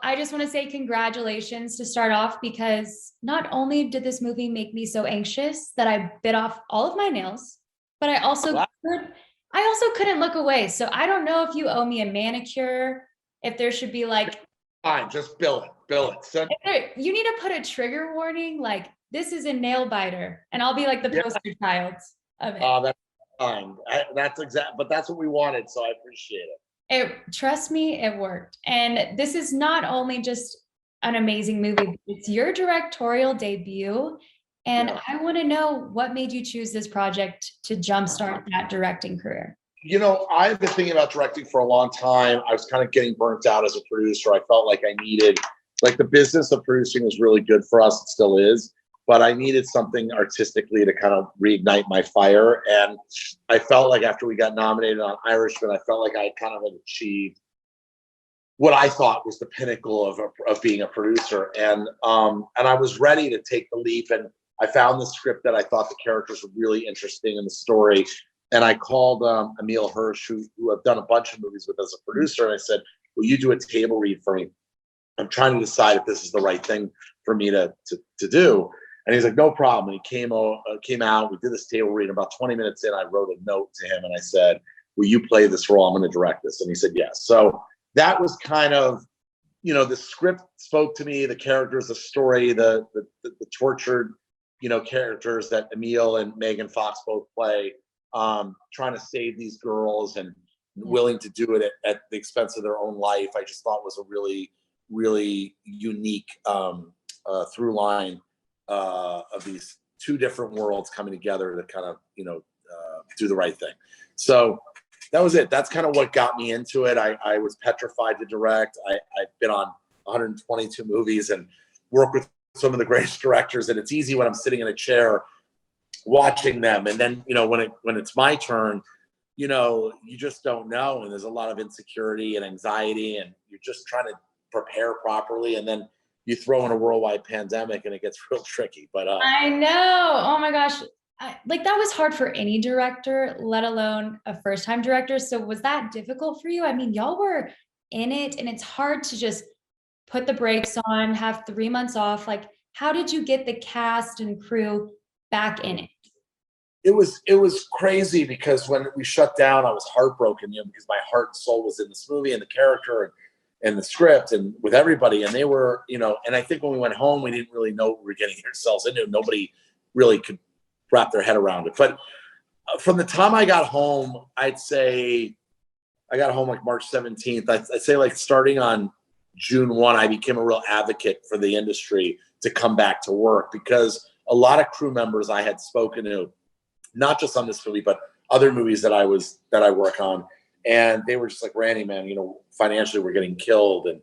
I just want to say congratulations to start off, because not only did this movie make me so anxious that I bit off all of my nails, but I also couldn't look away. So I don't know if you owe me a manicure, if there should be like, fine, just bill it. You need to put a trigger warning, like this is a nail biter, and I'll be like the poster child of it. Oh, that's fine. But that's what we wanted, so I appreciate it. Trust me, it worked. And this is not only just an amazing movie, it's your directorial debut. And I want to know what made you choose this project to jumpstart that directing career. I've been thinking about directing for a long time. I was kind of getting burnt out as a producer. I felt like I needed, like, the business of producing was really good for us. It still is. But I needed something artistically to kind of reignite my fire. And I felt like after we got nominated on Irishman, I felt like I kind of had achieved what I thought was the pinnacle of being a producer. And I was ready to take the leap. And I found the script that I thought the characters were really interesting in the story. And I called Emile Hirsch, who I've done a bunch of movies with as a producer. And I said, will you do a table read for me? I'm trying to decide if this is the right thing for me to do. And he's like, no problem. And he came out, we did this table read. About 20 minutes in, I wrote a note to him and I said, will you play this role? I'm going to direct this. And he said, yes. So that was kind of, the script spoke to me, the characters, the story, the tortured, characters that Emile and Megan Fox both play, trying to save these girls and willing to do it at the expense of their own life. I just thought was a really, really unique through line of these two different worlds coming together to kind of, do the right thing. So that was it. That's kind of what got me into it. I was petrified to direct. I've been on 122 movies and worked with some of the greatest directors. And it's easy when I'm sitting in a chair watching them. And then, when it's my turn, you just don't know. And there's a lot of insecurity and anxiety, and you're just trying to prepare properly. And then you throw in a worldwide pandemic and it gets real tricky. But I know. Oh my gosh. That was hard for any director, let alone a first-time director. So was that difficult for you? I mean, y'all were in it, and it's hard to just put the brakes on, have 3 months off. Like, how did you get the cast and crew back in it? It was crazy, because when we shut down, I was heartbroken, because my heart and soul was in this movie and the character and the script and with everybody. And they were, and I think when we went home, we didn't really know what we were getting ourselves into. Nobody really could wrap their head around it. But from the time I got home, I'd say I got home like March 17th. I'd say like starting on June 1, I became a real advocate for the industry to come back to work, because a lot of crew members I had spoken to, not just on this movie, but other movies that I work on. And they were just like, Randy, man, financially we're getting killed. And,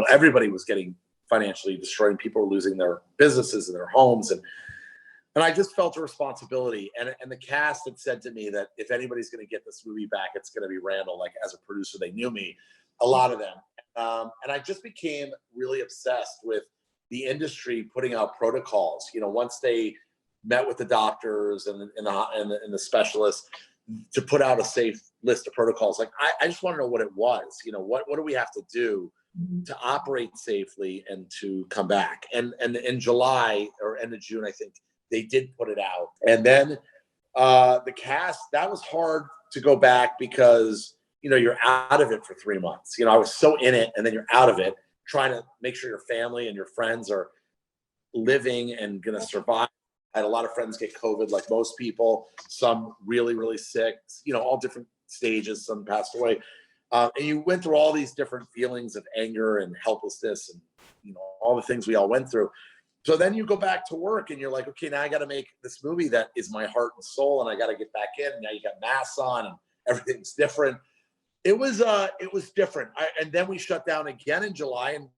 everybody was getting financially destroyed, and people were losing their businesses and their homes. And I just felt a responsibility. And the cast had said to me that if anybody's going to get this movie back, it's going to be Randall. Like, as a producer, they knew me, a lot of them. And I just became really obsessed with the industry putting out protocols. Once they met with the doctors and the specialists to put out a safe list of protocols. Like, I just want to know what it was. What do we have to do to operate safely and to come back? And in July or end of June, I think they did put it out. And then the cast, that was hard to go back, because you're out of it for 3 months. I was so in it, and then you're out of it, trying to make sure your family and your friends are living and going to survive. I had a lot of friends get COVID, like most people, some really, really sick, all different stages, some passed away. And you went through all these different feelings of anger and helplessness and, all the things we all went through. So then you go back to work and you're like, okay, now I got to make this movie that is my heart and soul, and I got to get back in. Now you got masks on and everything's different. It was different. And then we shut down again in July and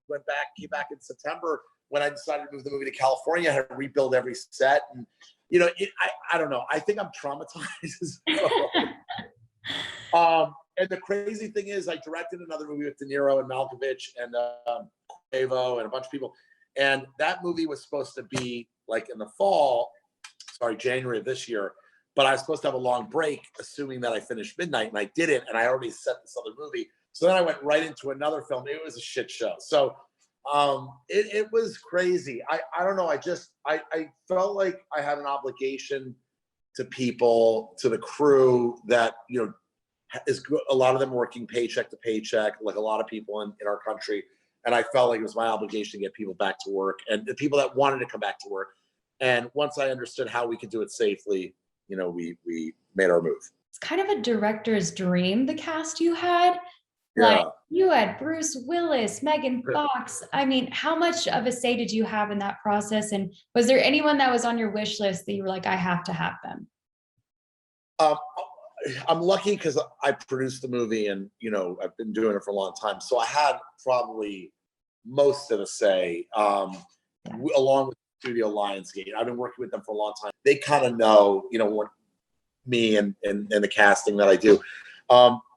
came back in September, when I decided to move the movie to California. I had to rebuild every set. And, I don't know. I think I'm traumatized. And the crazy thing is, I directed another movie with De Niro and Malkovich and Quavo and a bunch of people. And that movie was supposed to be like in the January of this year. But I was supposed to have a long break, assuming that I finished Midnight, and I didn't. And I already set this other movie. So then I went right into another film. It was a shit show. So It was crazy. I don't know. I felt like I had an obligation to people, to the crew that, is a lot of them working paycheck to paycheck, like a lot of people in our country. And I felt like it was my obligation to get people back to work, and the people that wanted to come back to work. And once I understood how we could do it safely, we made our move. It's kind of a director's dream, the cast you had. Like Yeah. you had Bruce Willis, Megan Fox. I mean, how much of a say did you have in that process? And was there anyone that was on your wish list that you were like, I have to have them? I'm lucky because I produced the movie, and I've been doing it for a long time, so I had probably most of the say, along with Studio Lionsgate. I've been working with them for a long time. They kind of know, what me and the casting that I do.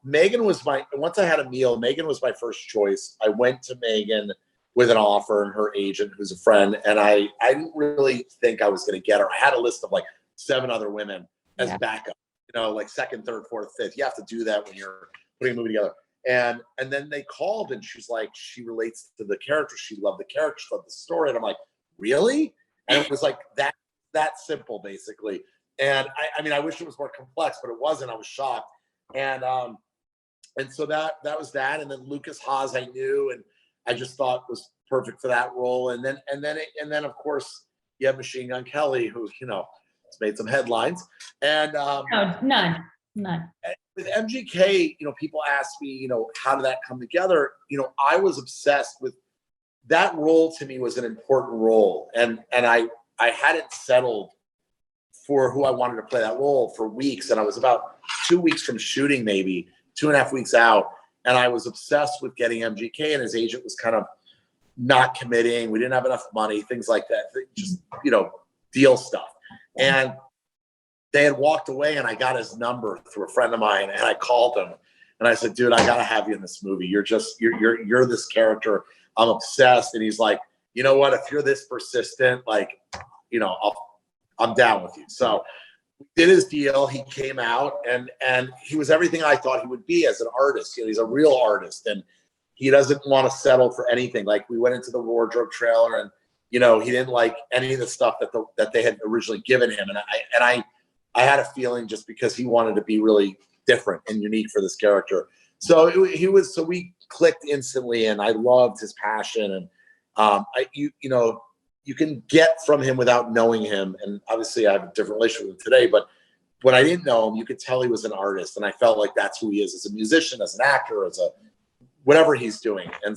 Megan was once I had Emile, Megan was my first choice. I went to Megan with an offer, and her agent, who's a friend, and I didn't really think I was going to get her. I had a list of like 7 other women as backup, like second, third, fourth, fifth. You have to do that when you're putting a movie together. And then they called, and she's like, she relates to the character. She loved the character. She loved the story. And I'm like, really? And it was like that simple, basically. And I mean, I wish it was more complex, but it wasn't. I was shocked. And so that was that. And then Lucas Haas, I knew, and I just thought was perfect for that role. And then of course you have Machine Gun Kelly, who has made some headlines. And No, none. With MGK, people ask me, how did that come together? I was obsessed with that role. To me, was an important role, and I hadn't settled for who I wanted to play that role for weeks, and I was about 2 weeks from shooting, maybe 2.5 weeks out, and I was obsessed with getting MGK, and his agent was kind of not committing. We didn't have enough money, things like that, just deal stuff. And they had walked away, and I got his number through a friend of mine, and I called him, and I said, dude, I gotta have you in this movie. You're this character. I'm obsessed. And he's like, you know what? If you're this persistent, like, I'm down with you. So we did his deal. He came out, and he was everything I thought he would be as an artist. He's a real artist, and he doesn't want to settle for anything. Like, we went into the wardrobe trailer, and he didn't like any of the stuff that they had originally given him. And I had a feeling, just because he wanted to be really different and unique for this character. So so we clicked instantly, and I loved his passion. And you can get from him without knowing him. And obviously I have a different relationship with him today, but when I didn't know him, you could tell he was an artist. And I felt like that's who he is as a musician, as an actor, as a whatever he's doing. And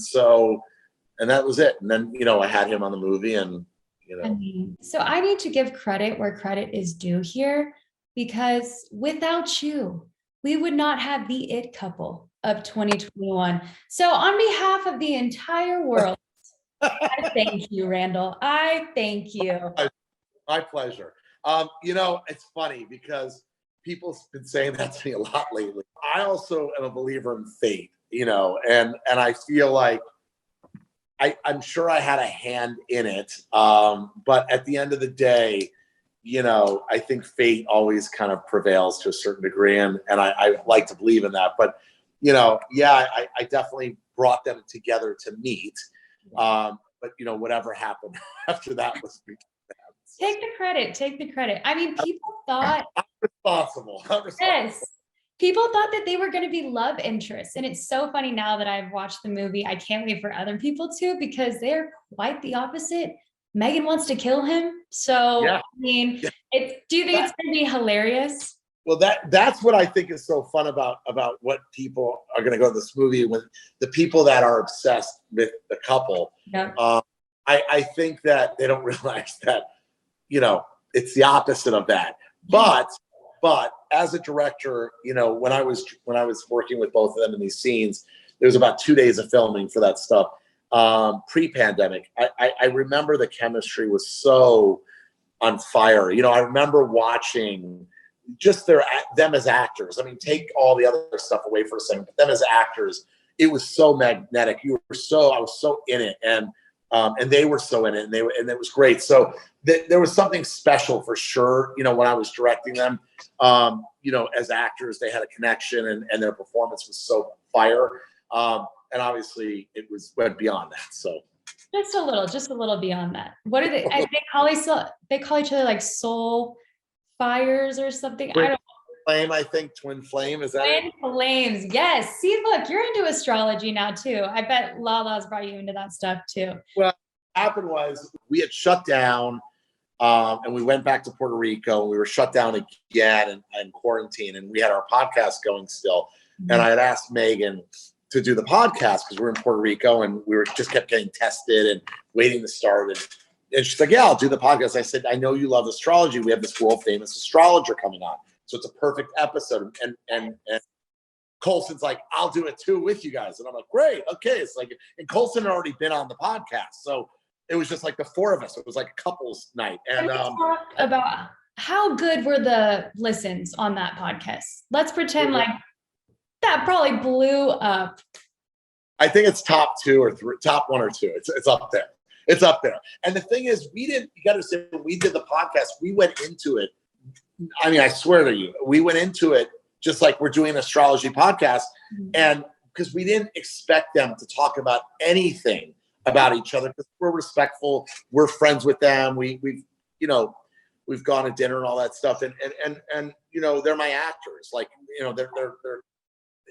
that was it. And then, I had him on the movie, and, So I need to give credit where credit is due here, because without you, we would not have the it couple of 2021. So on behalf of the entire world, I thank you, Randall. I thank you. My pleasure. It's funny because people have been saying that to me a lot lately. I also am a believer in fate, and I feel like I'm sure I had a hand in it. But at the end of the day, I think fate always kind of prevails to a certain degree. And I like to believe in that. But, I definitely brought them together to meet. But whatever happened after that was take the credit. I mean, people thought I'm responsible. Yes, people thought that they were going to be love interests, and it's so funny now that I've watched the movie. I can't wait for other people to, because they're quite the opposite. Megan wants to kill him, so I mean, do you think it's going to be hilarious? Well, that's what I think is so fun about what people are going to go to this movie with, the people that are obsessed with the couple. Yeah. I think that they don't realize that, it's the opposite of that. But as a director, when I was working with both of them in these scenes, there was about 2 days of filming for that stuff. Pre-pandemic, I remember the chemistry was so on fire. I remember watching just them as actors. I mean, take all the other stuff away for a second, but them as actors, it was so magnetic. I was so in it, and they were so in it, and it was great. So there was something special for sure. When I was directing them, as actors, they had a connection, and their performance was so fire. And obviously it went beyond that. So Just a little beyond that. What are they? They call each other like soul fires or something. I don't Flame, I think twin flame, is that it? Twin flames. Yes. See, look, you're into astrology now too. I bet Lala's brought you into that stuff too. Well, what happened was we had shut down, and we went back to Puerto Rico, and we were shut down again and quarantine, and we had our podcast going still. Mm-hmm. And I had asked Megan to do the podcast because we're in Puerto Rico and we were just kept getting tested and waiting to start. And she's like, yeah, I'll do the podcast. I said, I know you love astrology. We have this world famous astrologer coming on. So it's a perfect episode. And Colson's like, I'll do it too with you guys. And I'm like, great. Okay. It's like, and Colson had already been on the podcast. So it was just like the four of us. It was like a couple's night. And talk about how good were the listens on that podcast. Let's pretend like that probably blew up. I think it's top one or two. It's up there. It's up there. And the thing is, you got to say, when we did the podcast, we went into it. I mean, I swear to you, we went into it just like we're doing an astrology podcast. Mm-hmm. And because we didn't expect them to talk about anything about each other, because we're respectful. We're friends with them. We've gone to dinner and all that stuff. And they're my actors. Like, they're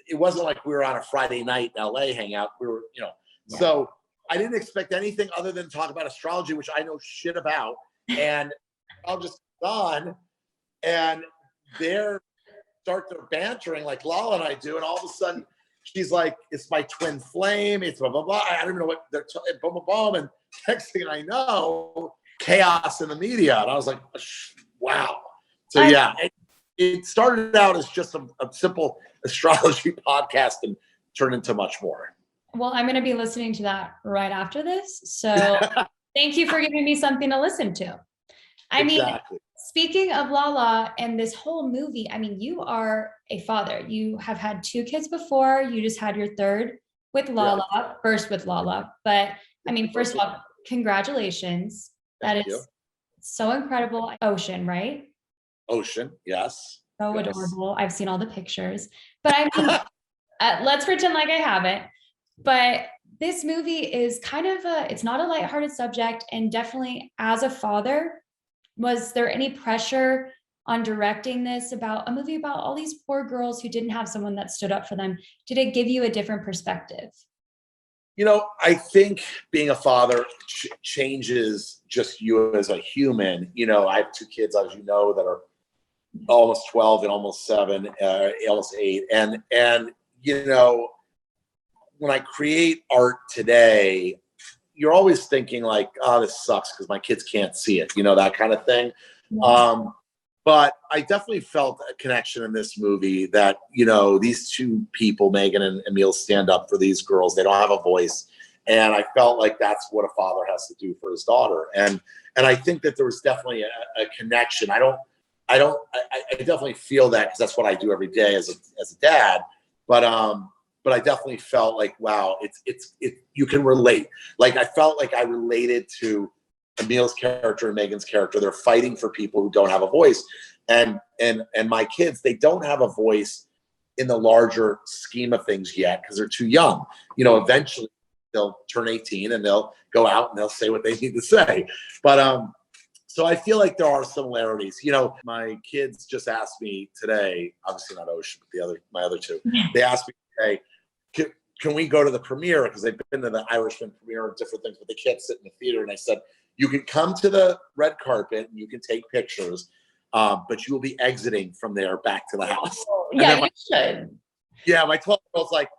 it wasn't like we were on a Friday night in LA hangout. We were, so I didn't expect anything other than talk about astrology, which I know shit about. And I'll just on and they start their bantering like Lala and I do. And all of a sudden she's like, it's my twin flame. It's blah, blah, blah. I don't even know what they're boom, boom, boom. And next thing I know, chaos in the media. And I was like, wow. So yeah, it started out as just a simple astrology podcast and turned into much more. Well, I'm going to be listening to that right after this. So thank you for giving me something to listen to. I mean, speaking of Lala and this whole movie, I mean, you are a father. You have had 2 kids before. You just had your 3rd with Lala, first with Lala. But I mean, first of all, congratulations. That is so incredible. Ocean, right? Ocean, yes. So adorable. I've seen all the pictures. But I mean, let's pretend like I haven't. But this movie is kind of it's not a lighthearted subject. And definitely as a father, was there any pressure on directing this about a movie about all these poor girls who didn't have someone that stood up for them? Did it give you a different perspective? I think being a father changes just you as a human. I have 2 kids, as you know, that are almost 12 and almost 7, almost 8. And when I create art today, you're always thinking like, oh, this sucks because my kids can't see it, that kind of thing. Yeah. But I definitely felt a connection in this movie that, these 2 people, Megan and Emile, stand up for these girls. They don't have a voice. And I felt like that's what a father has to do for his daughter. And I think that there was definitely a connection. I definitely feel that because that's what I do every day as a dad. But I definitely felt like, wow, it's you can relate. Like I felt like I related to Emile's character and Megan's character. They're fighting for people who don't have a voice. And my kids, they don't have a voice in the larger scheme of things yet because they're too young. Eventually they'll turn 18 and they'll go out and they'll say what they need to say. But so I feel like there are similarities. My kids just asked me today, obviously not Ocean, but my other 2. They asked me today, can we go to the premiere? Because they've been to the Irishman premiere and different things, but they can't sit in the theater. And I said, you can come to the red carpet and you can take pictures, but you will be exiting from there back to the house. Yeah, you should. Yeah, my 12-year-old's like,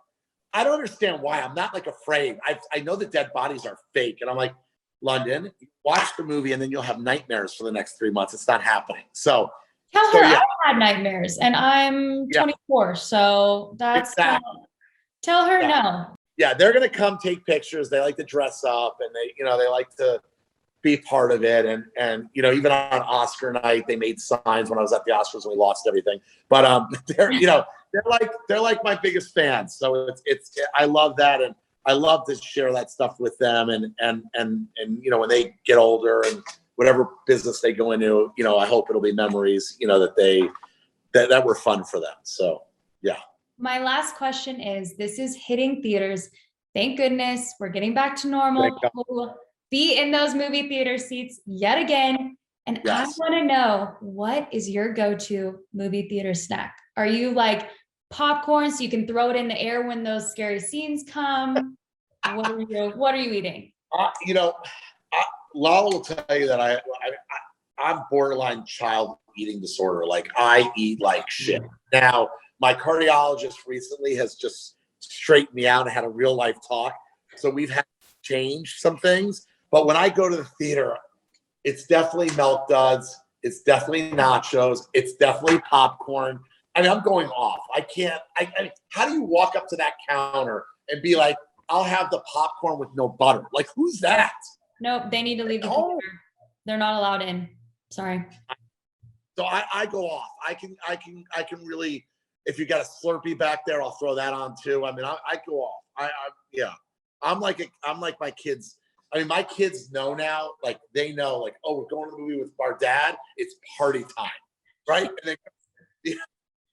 I don't understand why. I'm not like afraid. I know the dead bodies are fake. And I'm like, London, watch the movie and then you'll have nightmares for the next 3 months. It's not happening. So tell her I had nightmares and I'm 24. So that's tell her no. Yeah, they're gonna come take pictures. They like to dress up and they like to be part of it. And even on Oscar night, they made signs when I was at the Oscars and we lost everything. But they're like my biggest fans. So it's I love that, and I love to share that stuff with them. And when they get older and whatever business they go into, I hope it'll be memories, that were fun for them. So yeah. My last question is, this is hitting theaters thank goodness we're getting back to normal. Thank God. We'll be in those movie theater seats yet again. And Yes. I want to know, what is your go-to movie theater snack? Are you like popcorn so you can throw it in the air when those scary scenes come? What are you eating? You know, Lala will tell you that I'm borderline child eating disorder. Like I eat like shit. Now, my cardiologist recently has just straightened me out and had a real life talk. So we've had to change some things. But when I go to the theater, it's definitely Milk Duds. It's definitely nachos. It's definitely popcorn. I mean, I'm going off. I can't. I mean, how do you walk up to that counter and be like, "I'll have the popcorn with no butter"? Like, who's that? Nope, they need to leave the theater. They're not allowed in. Sorry. So I go off. I can really. If you got a Slurpee back there, I'll throw that on too. I mean, I go off. Yeah. I'm like my kids. I mean, my kids know now. Like they know. Like, oh, we're going to the movie with our dad. It's party time, right? And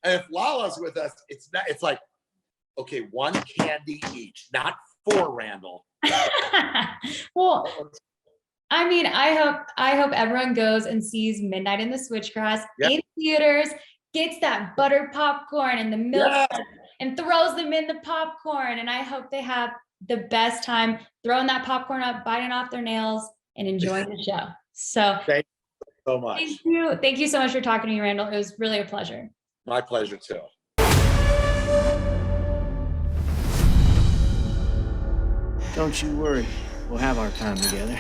if Lala's with us, it's not. It's like, okay, one candy each, not 4, Randall. Well, I mean, I hope everyone goes and sees Midnight in the Switchgrass in theaters, gets that buttered popcorn and the milk and throws them in the popcorn. And I hope they have the best time throwing that popcorn up, biting off their nails, and enjoying the show. So thank you so much. Thank you. Thank you so much for talking to me, Randall. It was really a pleasure. My pleasure too. Don't you worry. We'll have our time together.